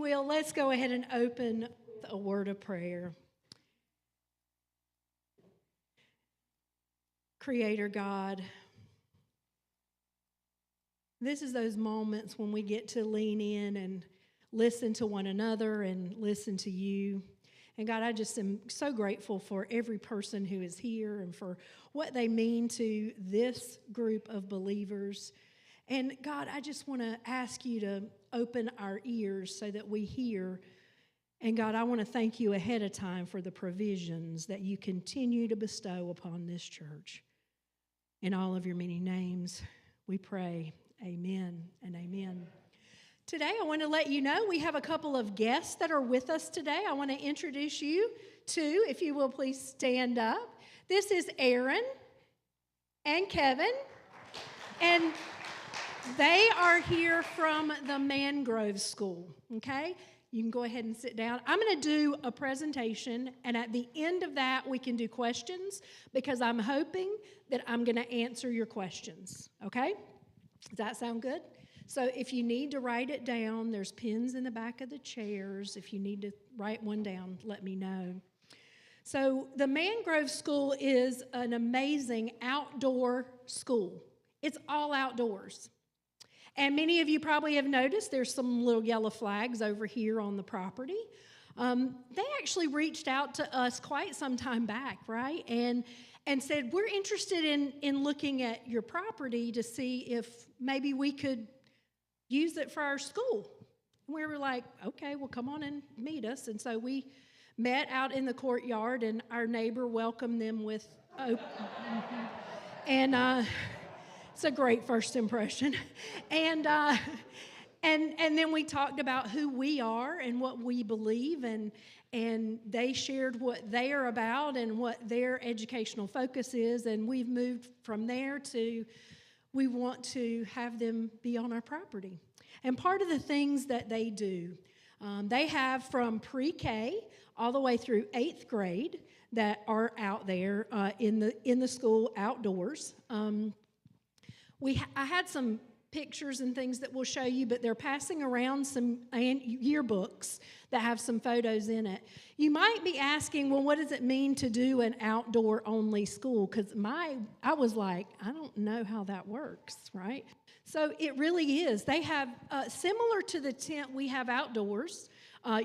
will, let's go ahead and open with a word of prayer. Creator God, this is those moments when we get to lean in and listen to one another and listen to you. And God, I just am so grateful for every person who is here and for what they mean to this group of believers. And God, I just want to ask you to open our ears so that we hear. And God, I want to thank you ahead of time for the provisions that you continue to bestow upon this church. In all of your many names, we pray. Amen and amen. Today, I want to let you know we have a couple of guests that are with us today. I want to introduce you to, if you will please stand up. This is Aaron and Kevin, and they are here from the Mangrove School, okay? You can go ahead and sit down. I'm going to do a presentation, and at the end of that, we can do questions because I'm hoping that I'm going to answer your questions, okay? Does that sound good? So if you need to write it down, there's pens in the back of the chairs. If you need to write one down, let me know. So the Mangrove School is an amazing outdoor school. It's all outdoors. And many of you probably have noticed there's some little yellow flags over here on the property. They actually reached out to us quite some time back, right? And said, we're interested in looking at your property to see if maybe we could use it for our school. And we were like, okay, well, come on and meet us. And so we met out in the courtyard, and our neighbor welcomed them with and it's a great first impression. And then we talked about who we are and what we believe, and they shared what they are about and what their educational focus is, and we've moved from there to we want to have them be on our property. And part of the things that they do, they have from pre-K all the way through 8th grade that are out there in the school outdoors. I had some pictures and things that we'll show you, but they're passing around some yearbooks that have some photos in it. You might be asking, well, what does it mean to do an outdoor-only school? Because I was like, I don't know how that works, right? So it really is. They have, similar to the tent we have outdoors,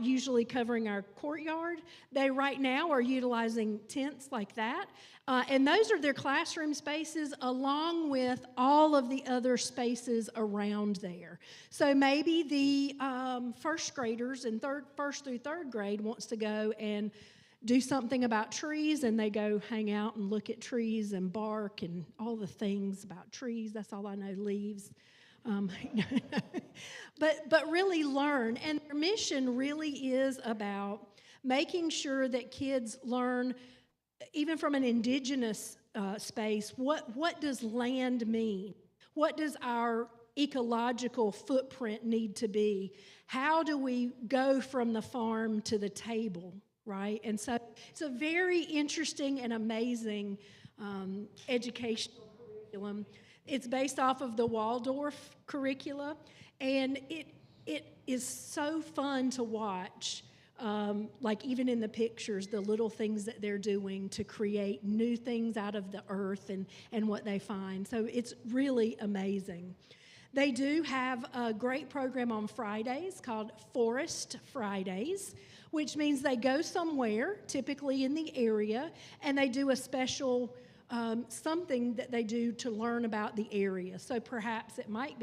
usually covering our courtyard, they right now are utilizing tents like that. And those are their classroom spaces along with all of the other spaces around there. So maybe the first graders in first through third grade wants to go and do something about trees, and they go hang out and look at trees and bark and all the things about trees. That's all I know, leaves. But really learn. And their mission really is about making sure that kids learn, even from an indigenous space, what does land mean? What does our ecological footprint need to be? How do we go from the farm to the table, right? And so it's a very interesting and amazing educational curriculum. It's based off of the Waldorf curricula, and it is so fun to watch. Like even in the pictures, the little things that they're doing to create new things out of the earth and what they find. So it's really amazing. They do have a great program on Fridays called Forest Fridays, which means they go somewhere, typically in the area, and they do a special something that they do to learn about the area. So perhaps it may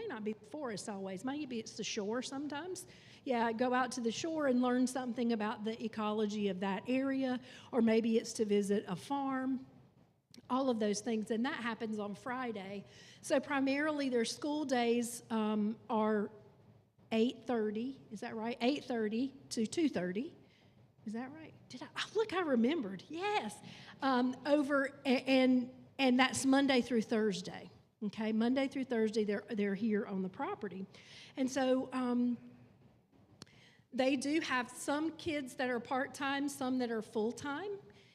not be the forest always. Maybe it's the shore sometimes. Yeah, go out to the shore and learn something about the ecology of that area, or maybe it's to visit a farm, all of those things, and that happens on Friday. So primarily their school days are 8:30, is that right? 8:30 to 2:30, is that right? Look, I remembered, yes. And that's Monday through Thursday, okay? Monday through Thursday, they're here on the property. And so they do have some kids that are part-time, some that are full-time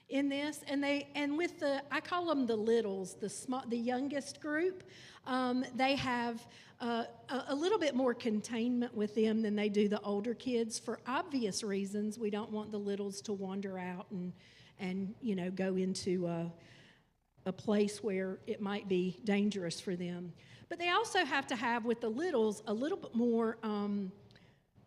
in this, and with I call them the littles, the youngest group. They have a little bit more containment with them than they do the older kids for obvious reasons. We don't want the littles to wander out and go into a place where it might be dangerous for them. But they also have to have with the littles a little bit more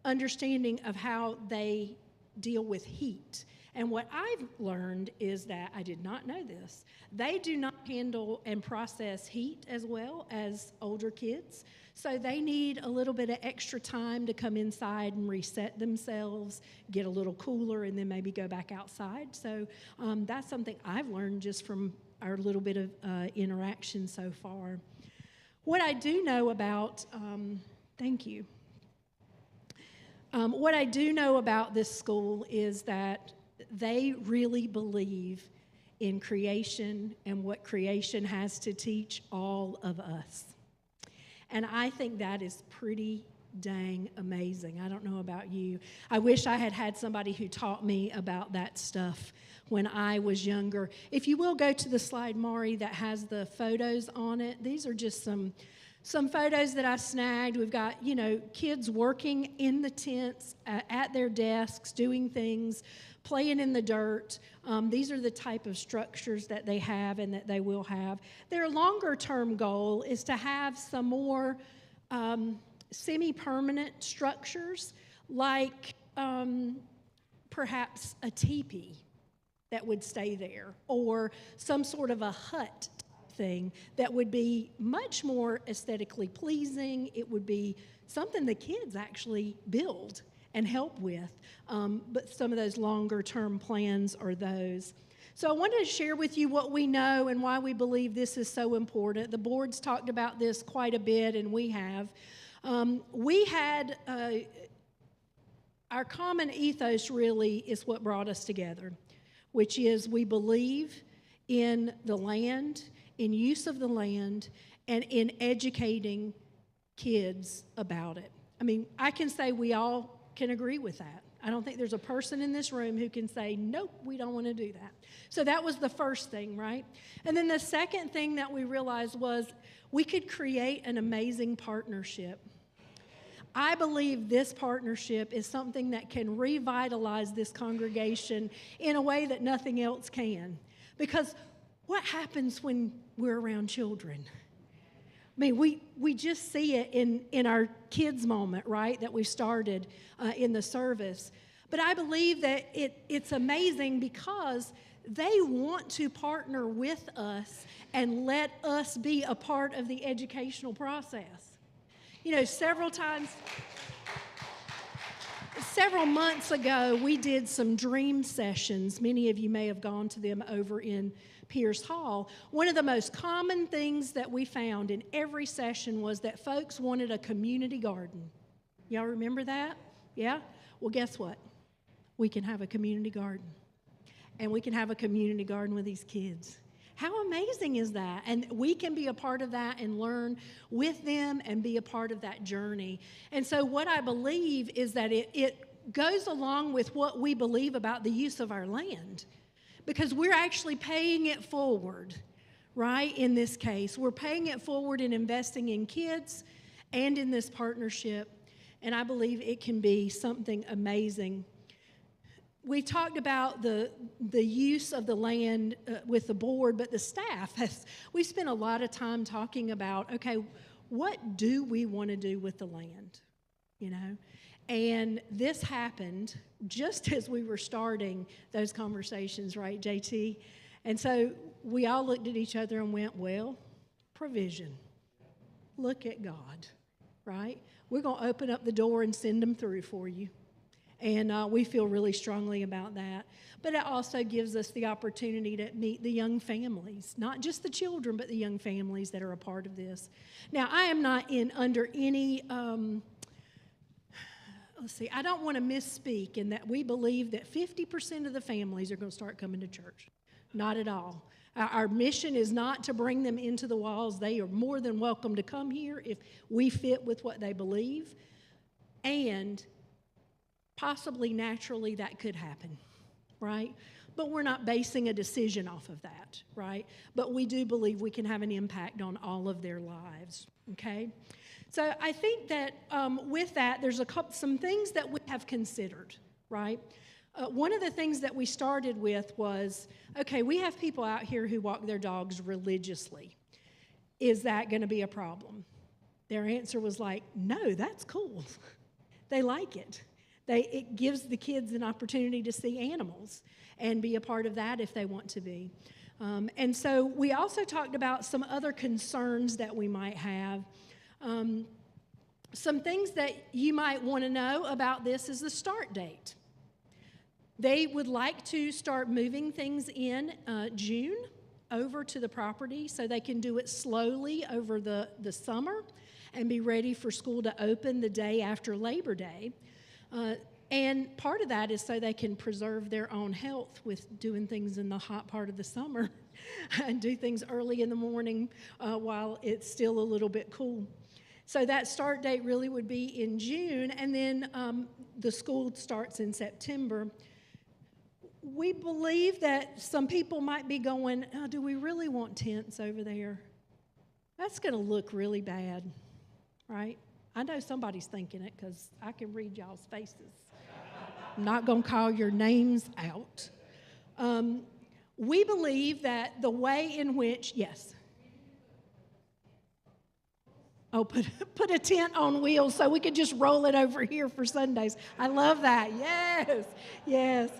understanding of how they deal with heat. And what I've learned is that, I did not know this, they do not handle and process heat as well as older kids. So they need a little bit of extra time to come inside and reset themselves, get a little cooler, and then maybe go back outside. So that's something I've learned just from our little bit of interaction so far. What I do know about, thank you. What I do know about this school is that they really believe in creation and what creation has to teach all of us. And I think that is pretty dang amazing. I don't know about you. I wish I had had somebody who taught me about that stuff when I was younger. If you will go to the slide, Mari, that has the photos on it. These are just some photos that I snagged. We've got, kids working in the tents, at their desks, doing things, playing in the dirt. These are the type of structures that they have and that they will have. Their longer-term goal is to have some more semi-permanent structures, like perhaps a teepee that would stay there, or some sort of a hut thing that would be much more aesthetically pleasing. It would be something the kids actually build and help with. But some of those longer term plans are those. So I wanted to share with you what we know and why we believe this is so important. The board's talked about this quite a bit, and we have. We had our common ethos really is what brought us together, which is we believe in the land, in use of the land, and in educating kids about it. I mean, I can say we all can agree with that. I don't think there's a person in this room who can say, nope, we don't want to do that. So that was the first thing, right? And then the second thing that we realized was we could create an amazing partnership. I believe this partnership is something that can revitalize this congregation in a way that nothing else can. Because what happens when we're around children? I mean, we just see it in our kids' moment, right, that we started in the service. But I believe that it's amazing because they want to partner with us and let us be a part of the educational process. Several months ago, we did some dream sessions. Many of you may have gone to them over in Pierce Hall. One of the most common things that we found in every session was that folks wanted a community garden. Y'all remember that? Yeah? Well, guess what? We can have a community garden. And we can have a community garden with these kids. How amazing is that? And we can be a part of that and learn with them and be a part of that journey. And so what I believe is that it goes along with what we believe about the use of our land. Because we're actually paying it forward, right, in this case. We're paying it forward in investing in kids and in this partnership, and I believe it can be something amazing. We talked about the use of the land with the board, but the staff, we spent a lot of time talking about, okay, what do we want to do with the land, And this happened just as we were starting those conversations, right, JT? And so we all looked at each other and went, well, provision. Look at God, right? We're going to open up the door and send them through for you. And we feel really strongly about that. But it also gives us the opportunity to meet the young families, not just the children, but the young families that are a part of this. Now, I am not under any... I don't want to misspeak in that we believe that 50% of the families are going to start coming to church. Not at all. Our mission is not to bring them into the walls. They are more than welcome to come here if we fit with what they believe. And possibly naturally that could happen, right? but we're not basing a decision off of that, right? But we do believe we can have an impact on all of their lives, okay? So I think that with that, there's some things that we have considered, right? One of the things that we started with was, okay, we have people out here who walk their dogs religiously. Is that going to be a problem? Their answer was like, no, that's cool. They like it. It gives the kids an opportunity to see animals and be a part of that if they want to be. And so we also talked about some other concerns that we might have. Some things that you might want to know about this is the start date. They would like to start moving things in June over to the property so they can do it slowly over the summer and be ready for school to open the day after Labor Day. And part of that is so they can preserve their own health with doing things in the hot part of the summer and do things early in the morning while it's still a little bit cool. So that start date really would be in June, and then the school starts in September. We believe that some people might be going, oh, do we really want tents over there? That's going to look really bad, right? I know somebody's thinking it because I can read y'all's faces. I'm not going to call your names out. We believe that the way in which, yes. Oh, put a tent on wheels so we could just roll it over here for Sundays. I love that. Yes, yes.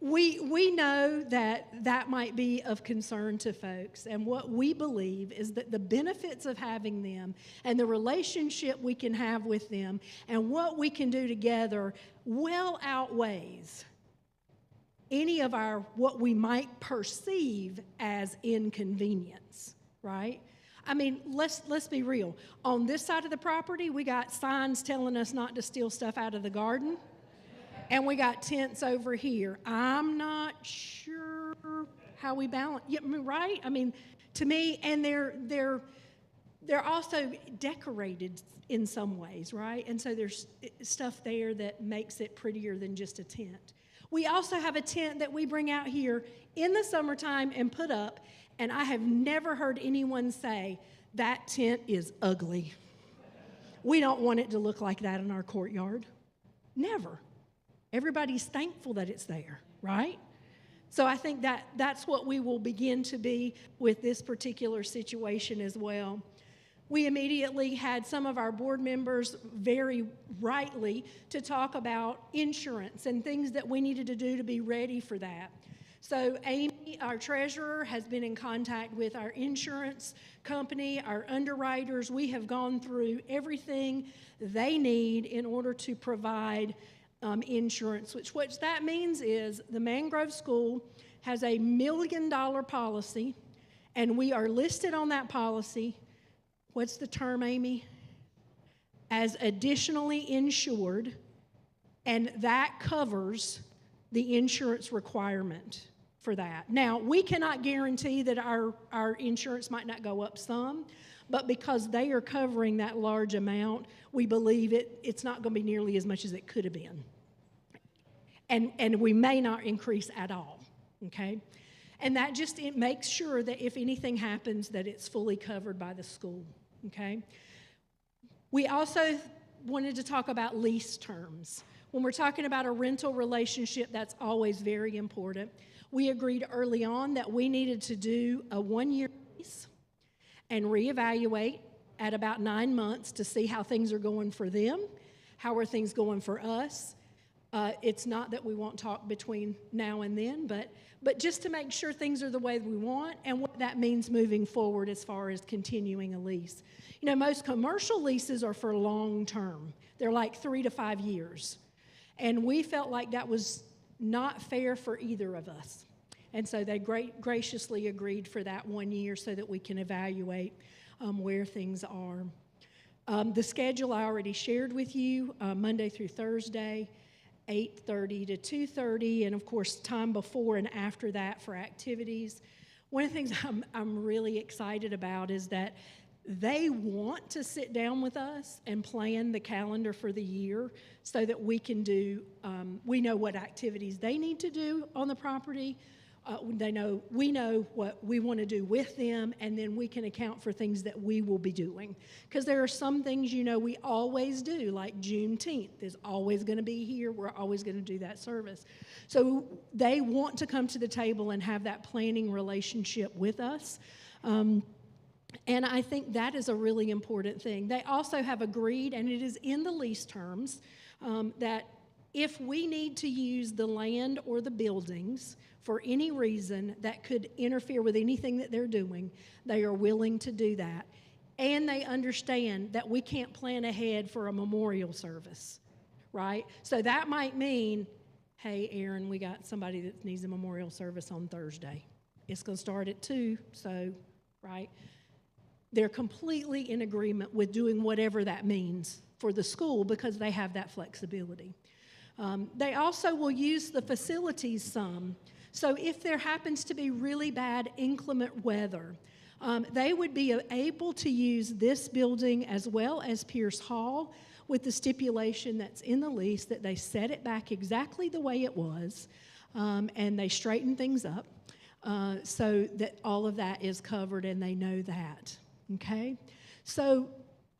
We know that might be of concern to folks, and what we believe is that the benefits of having them and the relationship we can have with them and what we can do together well outweighs any of what we might perceive as inconvenience, right? I mean, let's be real. On this side of the property, we got signs telling us not to steal stuff out of the garden. And we got tents over here. I'm not sure how we balance. Yeah, right? I mean, to me, and they're also decorated in some ways, right? And so there's stuff there that makes it prettier than just a tent. We also have a tent that we bring out here in the summertime and put up, and I have never heard anyone say, that tent is ugly. We don't want it to look like that in our courtyard. Never. Everybody's thankful that it's there, right? So I think that's what we will begin to be with this particular situation as well. We immediately had some of our board members very rightly to talk about insurance and things that we needed to do to be ready for that. So Amy, our treasurer, has been in contact with our insurance company, our underwriters. We have gone through everything they need in order to provide insurance, which that means is the Mangrove School has a $1 million policy, and we are listed on that policy. What's the term, Amy? As additionally insured, and that covers the insurance requirement for that. Now, we cannot guarantee that our insurance might not go up some, but because they are covering that large amount, we believe it's not going to be nearly as much as it could have been. And we may not increase at all, okay? And that just it makes sure that if anything happens, that it's fully covered by the school, okay? We also wanted to talk about lease terms. When we're talking about a rental relationship, that's always very important. We agreed early on that we needed to do a 1-year lease and reevaluate at about 9 months to see how things are going for them, how are things going for us. It's not that we won't talk between now and then, but just to make sure things are the way we want and what that means moving forward as far as continuing a lease. You know, most commercial leases are for long term. They're like 3 to 5 years. And we felt like that was not fair for either of us. And so they graciously agreed for that 1 year so that we can evaluate where things are. The schedule I already shared with you, Monday through Thursday, 8:30 to 2:30, and of course time before and after that for activities. One of the things I'm really excited about is that They want to sit down with us and plan the calendar for the year so that we can do, we know what activities they need to do on the property. We know what we want to do with them, and then we can account for things that we will be doing. Because there are some things, we always do, like Juneteenth is always going to be here. We're always going to do that service. So they want to come to the table and have that planning relationship with us. And I think that is a really important thing. They also have agreed, and it is in the lease terms, that if we need to use the land or the buildings for any reason that could interfere with anything that they're doing, they are willing to do that. And they understand that we can't plan ahead for a memorial service, right? So that might mean, hey, Aaron, we got somebody that needs a memorial service on Thursday. It's going to start at 2, so, right? They're completely in agreement with doing whatever that means for the school because they have that flexibility. They also will use the facilities some. So if there happens to be really bad inclement weather, they would be able to use this building as well as Pierce Hall with the stipulation that's in the lease that they set it back exactly the way it was, and they straighten things up so that all of that is covered and they know that. Okay, so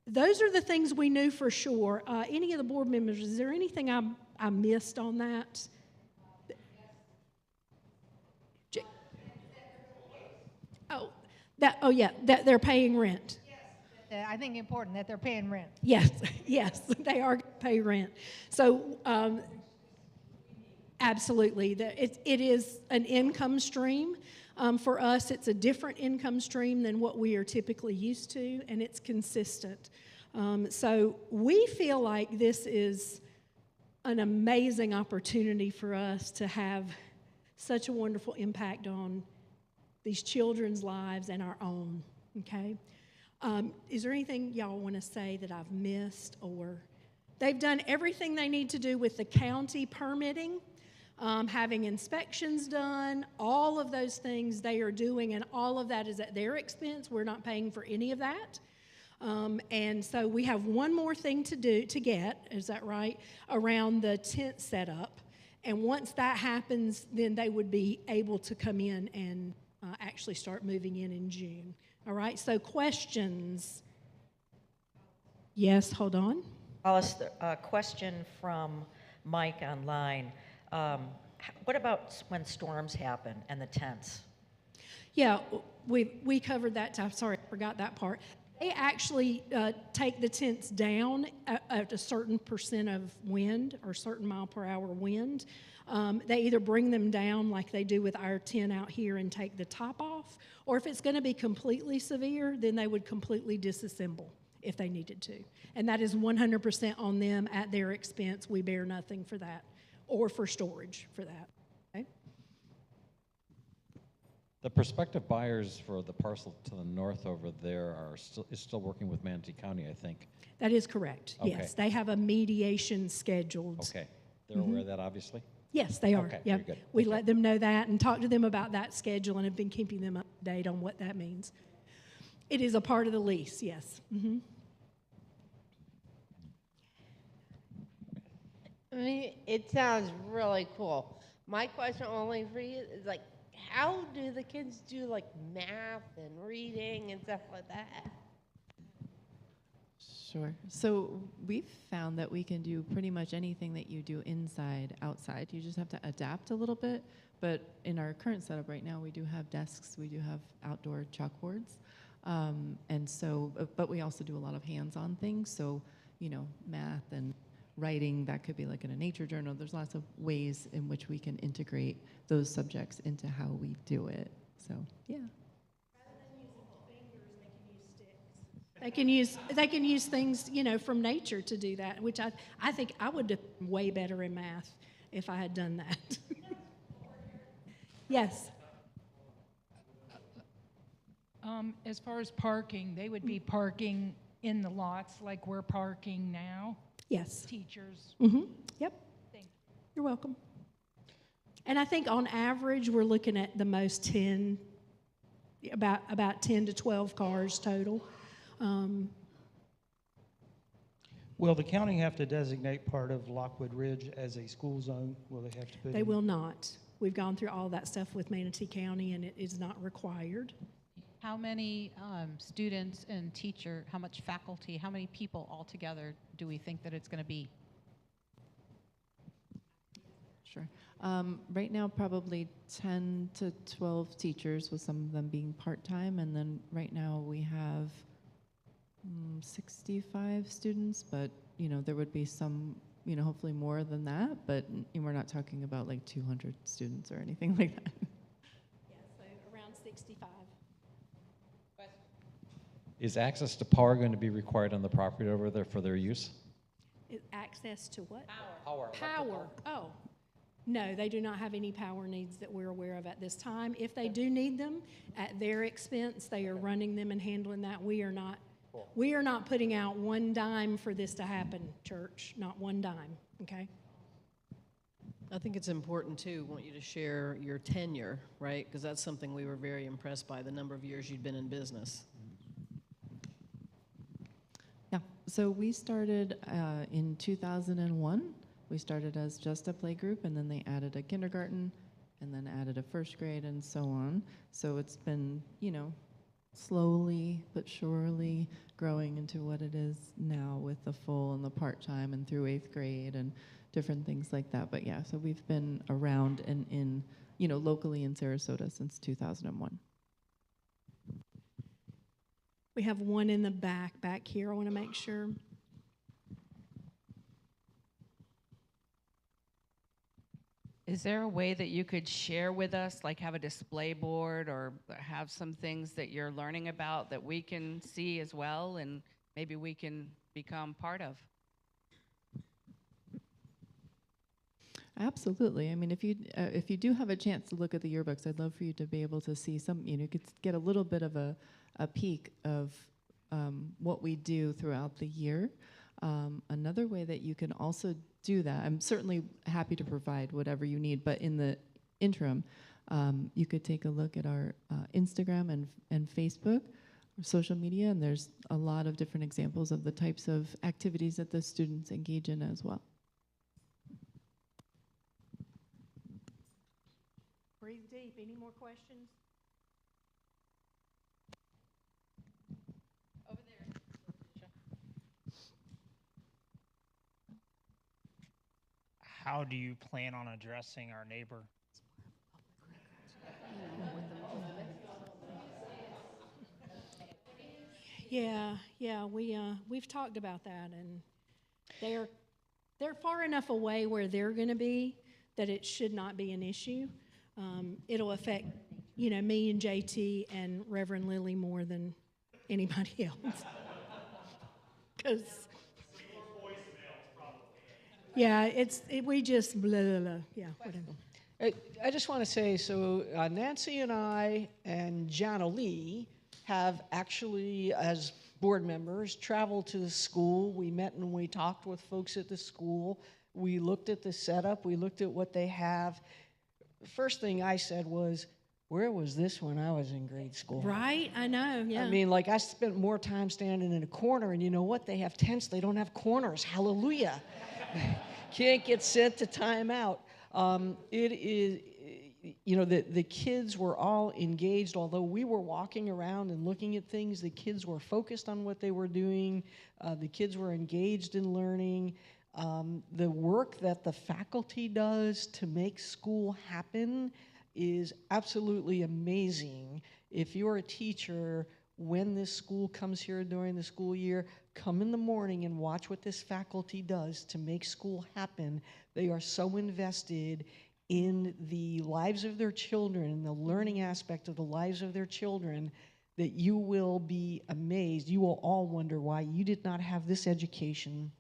those are the things we knew for sure. Any of the board members, is there anything I missed on that? That they're paying rent. Yes, I think important that they're paying rent. Yes, they are pay rent. So absolutely, it is an income stream. For us, it's a different income stream than what we are typically used to, and it's consistent. So we feel like this is an amazing opportunity for us to have such a wonderful impact on these children's lives and our own, okay? Is there anything y'all want to say that I've missed? Or they've done everything they need to do with the county permitting. Having inspections done, all of those things they are doing, and all of that is at their expense. We're not paying for any of that. And so we have one more thing to get, is that right, around the tent setup. And once that happens, then they would be able to come in and actually start moving in June. All right, so questions? Yes, hold on. Alice, a question from Mike online. What about when storms happen and the tents? Yeah, we covered that. I'm sorry, I forgot that part. They actually take the tents down at a certain percent of wind or certain mile per hour wind. They either bring them down like they do with our tent out here and take the top off, or if it's going to be completely severe, then they would completely disassemble if they needed to. And that is 100% on them at their expense. We bear nothing for that, or for storage for that. Okay? The prospective buyers for the parcel to the north over there is still working with Manatee County, I think. That is correct. Okay. Yes, they have a mediation scheduled. Okay, they're aware of that, obviously. Yes, they are. Okay, yep. very good. We let them know that and talk to them about that schedule and have been keeping them up to date on what that means. It is a part of the lease, yes. Mm-hmm. I mean, it sounds really cool. My question only for you is like, how do the kids do like math and reading and stuff like that? Sure. So we've found that we can do pretty much anything that you do inside, outside. You just have to adapt a little bit. But in our current setup right now, we do have desks, we do have outdoor chalkboards. And so, but we also do a lot of hands-on things. So, math and writing, that could be like in a nature journal. There's lots of ways in which we can integrate those subjects into how we do it. So, yeah. They can use things, from nature to do that, which I think I would do way better in math if I had done that. Yes. As far as parking, they would be parking in the lots like we're parking now? Yes. Teachers? Mm-hmm. Yep. Thank you. You're welcome. And I think on average, we're looking at the most about 10 to 12 cars total. Will the county have to designate part of Lockwood Ridge as a school zone? Will they have to put They in- will not. We've gone through all that stuff with Manatee County, and it is not required. How many students and teacher, how much faculty, how many people altogether do we think that it's going to be? Sure. Right now, probably 10 to 12 teachers, with some of them being part-time. And then right now we have 65 students, but, you know, there would be some, you know, hopefully more than that, but we're not talking about like 200 students or anything like that. Yeah, so around 65. Is access to power going to be required on the property over there for their use? Access to what? Power. Power. Oh. No, they do not have any power needs that we're aware of at this time. If they do need them, at their expense, they are running them and handling that. We are not putting out one dime for this to happen, church, not one dime, okay? I think it's important, too, want you to share your tenure, right? Because that's something we were very impressed by, the number of years you'd been in business. Yeah, so we started in 2001. We started as just a play group, and then they added a kindergarten, and then added a first grade, and so on. So it's been, you know, slowly but surely growing into what it is now with the full and the part-time and through 8th grade and different things like that. But yeah, so we've been around and in, you know, locally in Sarasota since 2001. We have one in the back here. I want to make sure. Is there a way that you could share with us, like have a display board or have some things that you're learning about that we can see as well and maybe we can become part of? Absolutely. I mean, if you do have a chance to look at the yearbooks, I'd love for you to be able to see some, you know, you could get a little bit of a peek of what we do throughout the year. Another way that you can also do that, I'm certainly happy to provide whatever you need, but in the interim, you could take a look at our Instagram and Facebook, or social media, and there's a lot of different examples of the types of activities that the students engage in as well. Breathe deep. Any more questions? Over there. How do you plan on addressing our neighbor? Yeah, we've talked about that, and they're far enough away where they're going to be that it should not be an issue. It'll affect, you know, me and JT and Reverend Lily more than anybody else. Because yeah, we just blah, blah, blah. Yeah, whatever. I just want to say, so Nancy and I and Jana Lee have actually, as board members, traveled to the school. We met and we talked with folks at the school. We looked at the setup. We looked at what they have. The first thing I said was, where was this when I was in grade school? Right? I know, yeah. I mean, like, I spent more time standing in a corner, and you know what? They have tents. They don't have corners. Hallelujah. Can't get sent to timeout. It is, you know, the kids were all engaged. Although we were walking around and looking at things, the kids were focused on what they were doing. The kids were engaged in learning. The work that the faculty does to make school happen is absolutely amazing. If you're a teacher, when this school comes here during the school year, come in the morning and watch what this faculty does to make school happen. They are so invested in the lives of their children, the learning aspect of the lives of their children, that you will be amazed. You will all wonder why you did not have this education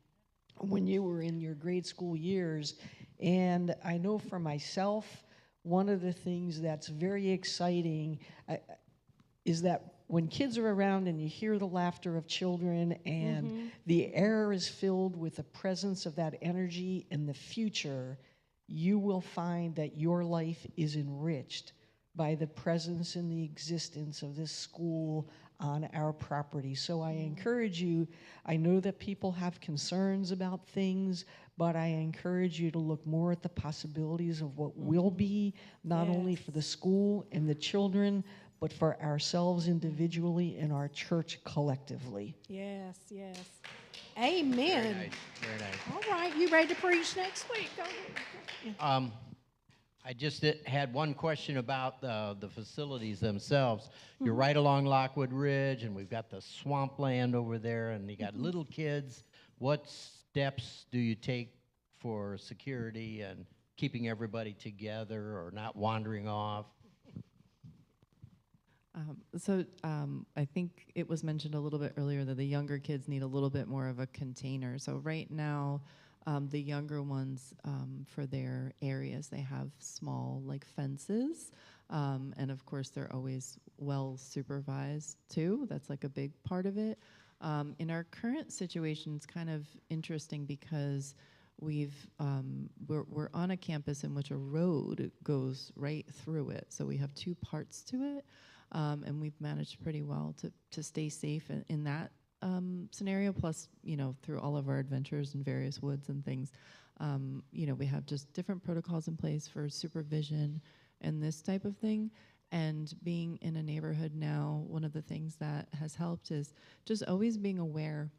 when you were in your grade school years. And I know for myself, one of the things that's very exciting is that when kids are around and you hear the laughter of children and the air is filled with the presence of that energy in the future, you will find that your life is enriched by the presence and the existence of this school. on our property. So I encourage you, I know that people have concerns about things, but I encourage you to look more at the possibilities of what will be, not only for the school and the children, but for ourselves individually and our church collectively. Yes, yes. Amen. Very nice. All right, you ready to preach next week? Go ahead. I just had one question about the facilities themselves. You're right along Lockwood Ridge, and we've got the swampland over there, and you got little kids. What steps do you take for security and keeping everybody together or not wandering off? I think it was mentioned a little bit earlier that the younger kids need a little bit more of a container. So right now, the younger ones, for their areas, they have small like fences. And of course, they're always well supervised too. That's like a big part of it. In our current situation, it's kind of interesting because we're on a campus in which a road goes right through it. So we have two parts to it. And we've managed pretty well to stay safe in that scenario. Plus, through all of our adventures in various woods and things, we have just different protocols in place for supervision and this type of thing. And being in a neighborhood now, one of the things that has helped is just always being aware.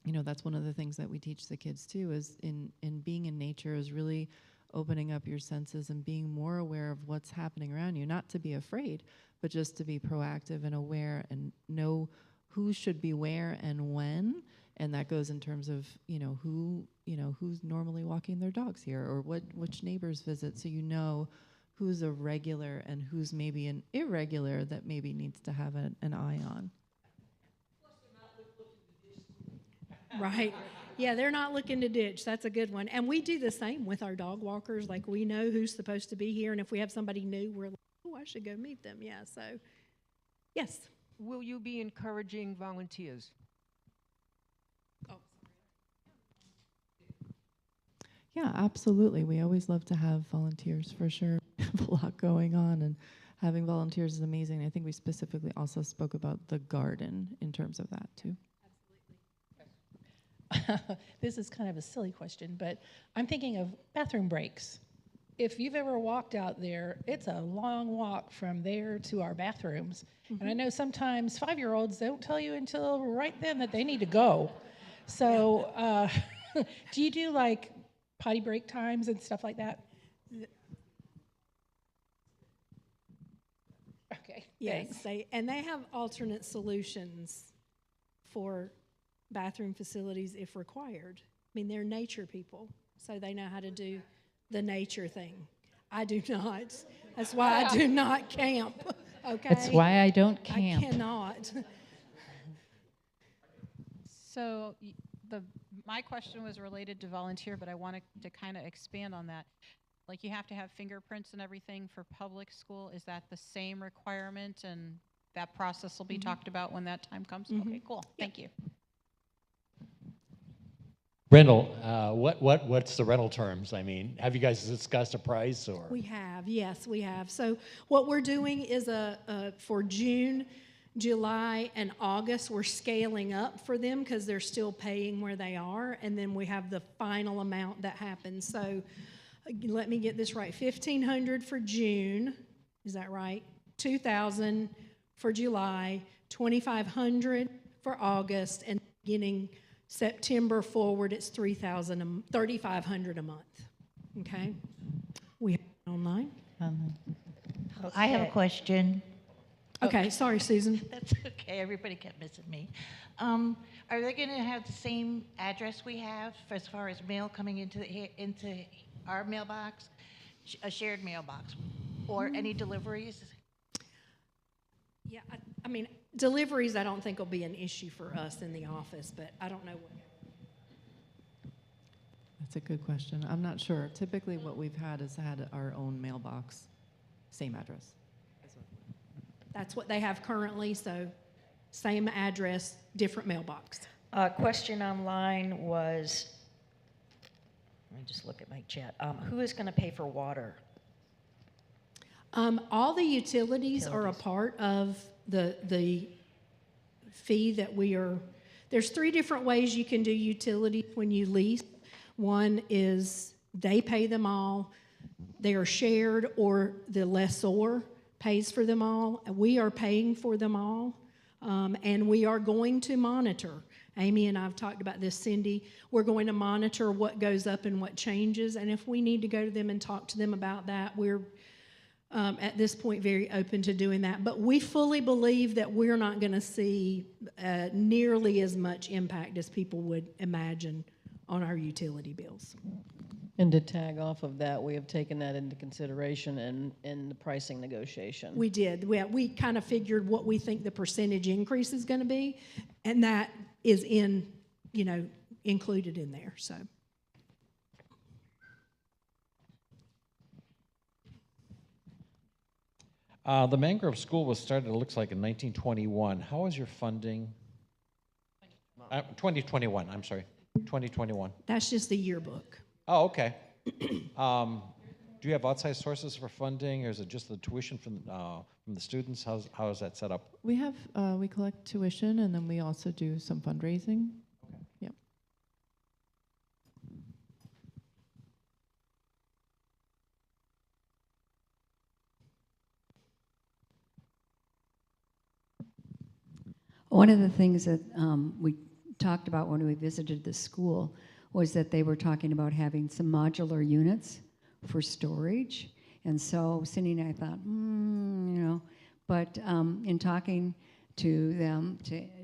That's one of the things that we teach the kids too, is in being in nature is really opening up your senses and being more aware of what's happening around you, not to be afraid, but just to be proactive and aware and know who should be where and when. And that goes in terms of, who's normally walking their dogs here, or which neighbors visit, so who's a regular and who's maybe an irregular that maybe needs to have an eye on. Right. Yeah, they're not looking to ditch. That's a good one. And we do the same with our dog walkers. Like, we know who's supposed to be here, and if we have somebody new, we're like, oh, I should go meet them. Yeah, so, yes. Will you be encouraging volunteers? Oh, Yeah, absolutely. We always love to have volunteers for sure. We have a lot going on, and having volunteers is amazing. I think we specifically also spoke about the garden in terms of that too. This is kind of a silly question, but I'm thinking of bathroom breaks. If you've ever walked out there, it's a long walk from there to our bathrooms. And I know sometimes 5-year-olds don't tell you until right then that they need to go. So do you do like potty break times and stuff like that? Okay, Yes, thanks. they have alternate solutions for bathroom facilities if required. I mean, they're nature people, so they know how to do the nature thing. I do not. That's why I do not camp. Okay. That's why I don't camp. I cannot. So my question was related to volunteer, but I wanted to kind of expand on that. Like, you have to have fingerprints and everything for public school. Is that the same requirement, and that process will be talked about when that time comes? Okay, cool. Thank you. Rental, what's the rental terms? I mean, have you guys discussed a price or? We have, yes, we have. So what we're doing is for June, July, and August, we're scaling up for them because they're still paying where they are, and then we have the final amount that happens. So let me get this right: $1,500 for June, is that right? $2,000 for July, $2,500 for August, and beginning September forward, it's $3,500 a month. Okay, we have it online. I have a question. Okay, sorry, Susan. That's okay. Everybody kept missing me. Are they going to have the same address we have as far as mail coming into our mailbox, a shared mailbox, or any deliveries? Yeah, I mean, deliveries I don't think will be an issue for us in the office, but I don't know what. That's a good question. I'm not sure. Typically what we've had is had our own mailbox, same address. That's what they have currently, so same address, different mailbox. Question online was, let me just look at my chat. Who is going to pay for water? All the utilities are a part of the fee that there's 3 different ways you can do utilities when you lease. One is they pay them all, they are shared, or the lessor pays for them all. We are paying for them all, and we are going to monitor. Amy and I have talked about this, Cindy. We're going to monitor what goes up and what changes, and if we need to go to them and talk to them about that, we're at this point very open to doing that. But we fully believe that we're not going to see nearly as much impact as people would imagine on our utility bills. And to tag off of that, we have taken that into consideration in the pricing negotiation. We did. We kind of figured what we think the percentage increase is going to be, and that is included in there. So. The Mangrove School was started, it looks like, in 1921. How was your funding? 2021, I'm sorry. 2021. That's just the yearbook. Oh, okay. Do you have outside sources for funding, or is it just the tuition from the students? How is that set up? We have, we collect tuition, and then we also do some fundraising. Okay. Yep. One of the things that we talked about when we visited the school was that they were talking about having some modular units for storage. And so Cindy and I thought, but in talking to them,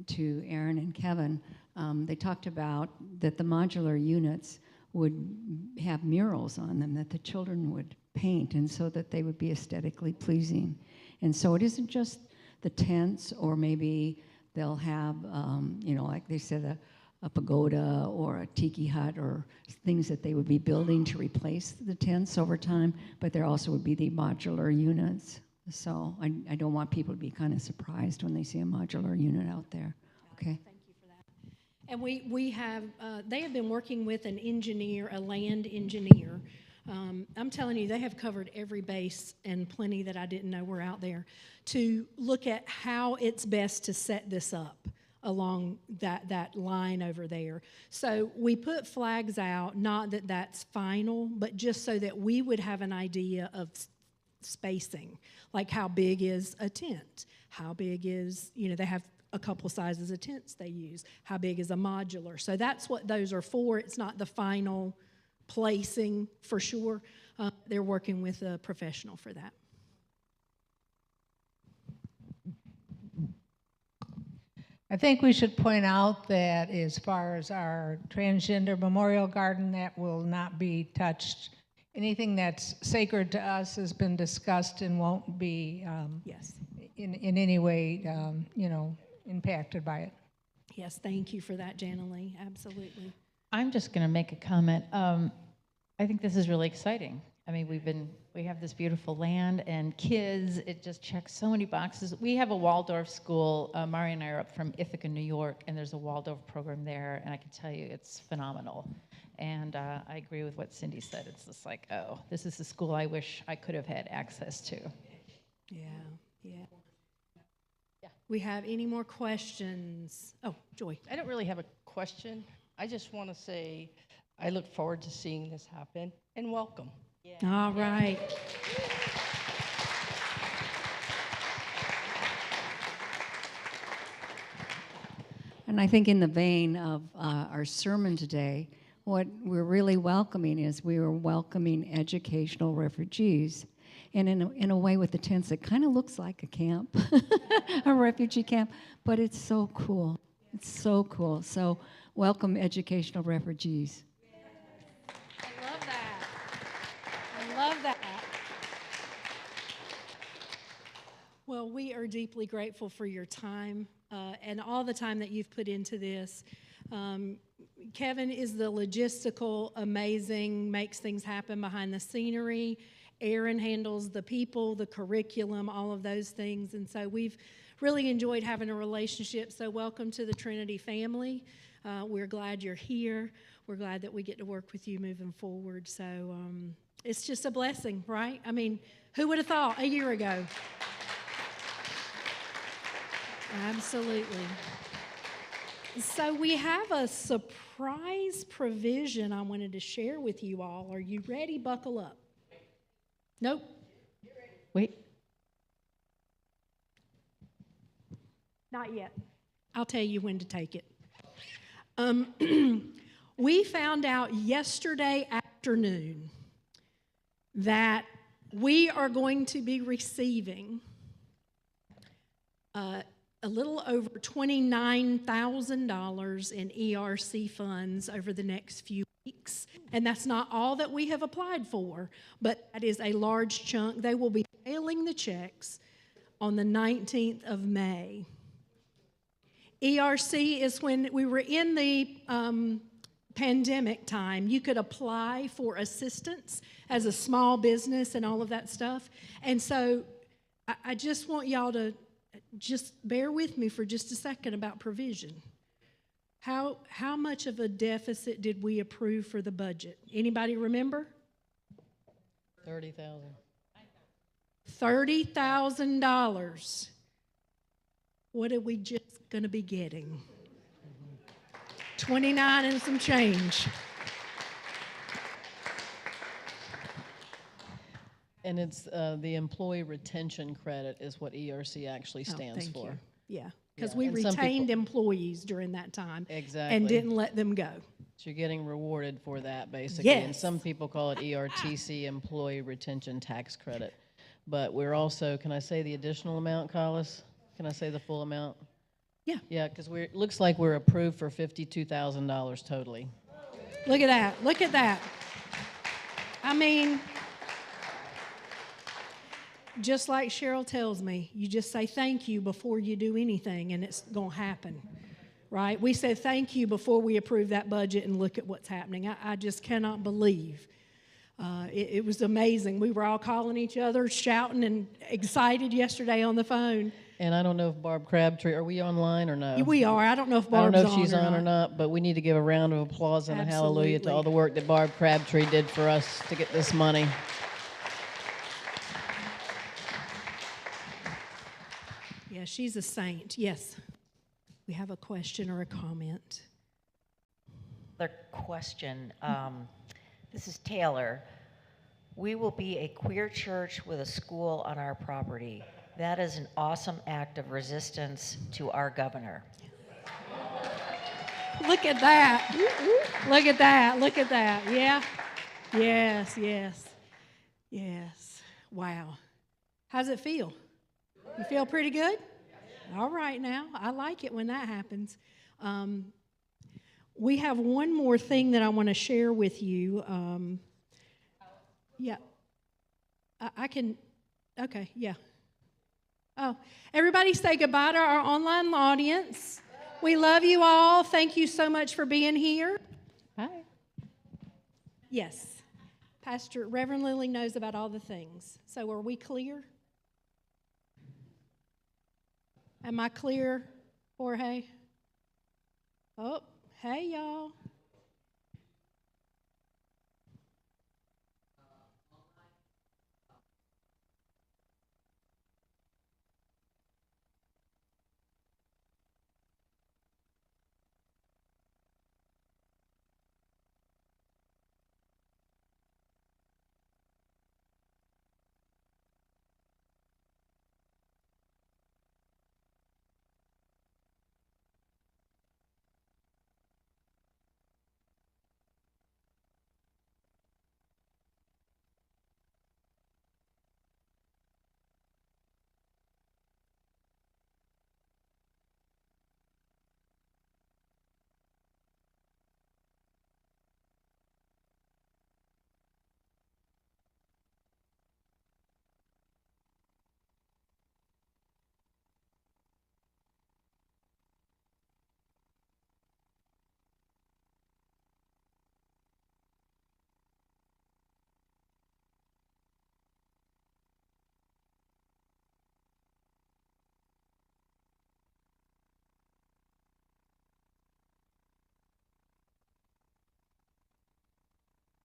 to Aaron and Kevin, they talked about that the modular units would have murals on them that the children would paint, and so that they would be aesthetically pleasing. And so it isn't just the tents, or maybe they'll have, like they said, a pagoda or a tiki hut, or things that they would be building to replace the tents over time, but there also would be the modular units. So I don't want people to be kind of surprised when they see a modular unit out there. Okay. Thank you for that. And we have, they have been working with an engineer, a land engineer. I'm telling you, they have covered every base and plenty that I didn't know were out there to look at how it's best to set this up along that line over there. So we put flags out, not that that's final, but just so that we would have an idea of spacing, like how big is a tent, how big is, they have a couple sizes of tents they use, how big is a modular. So that's what those are for. It's not the final placing for sure. They're working with a professional for that. I think we should point out that as far as our transgender memorial garden, that will not be touched. Anything that's sacred to us has been discussed and won't be yes, in any way impacted by it. Yes, thank you for that, Jana Lee. Absolutely. I'm just going to make a comment. I think this is really exciting. I mean, we have this beautiful land and kids. It just checks so many boxes. We have a Waldorf school. Mari and I are up from Ithaca, New York, and there's a Waldorf program there, and I can tell you it's phenomenal. And I agree with what Cindy said. It's just like, oh, this is the school I wish I could have had access to. Yeah. We have any more questions? Oh, Joy. I don't really have a question. I just want to say I look forward to seeing this happen, and welcome. All right. And I think in the vein of our sermon today, what we're really welcoming is we are welcoming educational refugees. And in a way with the tents, it kind of looks like a camp, a refugee camp, but it's so cool. It's so cool. So welcome educational refugees. Love that. Well, we are deeply grateful for your time and all the time that you've put into this. Kevin is the logistical, amazing, makes things happen behind the scenery. Aaron handles the people, the curriculum, all of those things. And so we've really enjoyed having a relationship. So welcome to the Trinity family. We're glad you're here. We're glad that we get to work with you moving forward. So it's just a blessing, right? I mean, who would have thought a year ago? Absolutely. So we have a surprise provision I wanted to share with you all. Are you ready? Buckle up. Nope. Wait. Not yet. I'll tell you when to take it. We found out yesterday afternoon that we are going to be receiving a little over $29,000 in ERC funds over the next few weeks. And that's not all that we have applied for, but that is a large chunk. They will be mailing the checks on the 19th of May. ERC is when we were in the pandemic time, you could apply for assistance as a small business and all of that stuff. And so I just want y'all to just bear with me for just a second about provision. How much of a deficit did we approve for the budget? Anybody remember? 30,000. $30,000. What are we just going to be getting? 29 and some change. And it's the employee retention credit is what ERC actually stands thank for. you. Yeah, because we and some retained people- employees during that time Exactly. and didn't let them go. So you're getting rewarded for that, basically. And Yes. some people call it ERTC, Employee Retention Tax Credit. But we're also, can I say the additional amount, Collis? Can I say the full amount? Yeah. Yeah, because it looks like we're approved for $52,000 totally. Look at that. Look at that. I mean, just like Cheryl tells me, you just say thank you before you do anything, and it's going to happen, right? We said thank you before we approved that budget, and look at what's happening. I just cannot believe. It was amazing. We were all calling each other, shouting and excited yesterday on the phone. And I don't know if Barb Crabtree, are we online or no? We are. I don't know if I don't Barb's know if she's on or not. not, but we need to give a round of applause and a hallelujah to Absolutely. all the work that Barb Crabtree did for us to get this money. Yeah, she's a saint. Yes. We have a question or a comment. Another question. This is Taylor. We will be a queer church with a school on our property. That is an awesome act of resistance to our governor. Look at that. Look at that. Look at that. Yeah. Yes, yes. Yes. Wow. How's it feel? You feel pretty good? All right now. I like it when that happens. We have one more thing that I want to share with you. Yeah. I can, okay, yeah. Oh, everybody say goodbye to our online audience. We love you all. Thank you so much for being here. Hi. Yes. Reverend Lily knows about all the things. So are we clear? Am I clear, Jorge? Oh, hey, y'all.